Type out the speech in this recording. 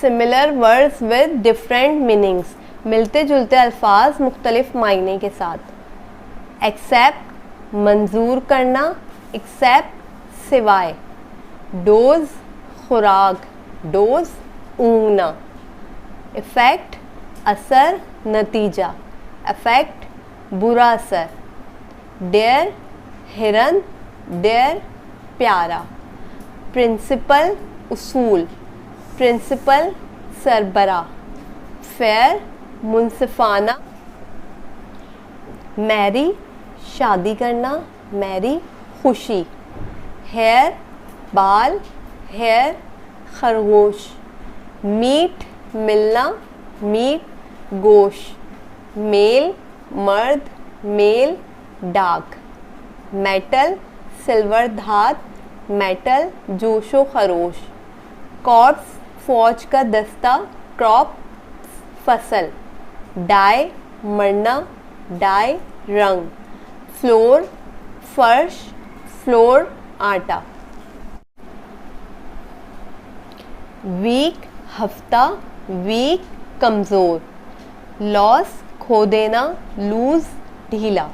Similar words with different meanings, मिलते जुलते अल्फाज मुख्तलिफ मायने के साथ। एक्सेप्ट मंजूर करना, एक्सेप्ट सिवाय। डोज खुराक, डोज ऊँघना। इफ़ेक्ट असर नतीजा, इफ़ेक्ट बुरा असर। डेयर हिरन, डेयर प्यारा। प्रिंसिपल उसूल, प्रिंसिपल सरबरा। फेयर मुनसिफाना। मैरी शादी करना, मैरी खुशी। हेयर बाल, हेयर खरगोश। मीट मिलना, मीट गोश्त। मेल मर्द, मेल डाक। मेटल सिल्वर धात, मेटल जोशो खरोश। कॉर्प्स फौज का दस्ता, क्रॉप फसल। डाई मरना, डाई रंग। फ्लोर फर्श, फ्लोर आटा। वीक हफ्ता, वीक कमज़ोर। लॉस खो देना, लूज ढीला।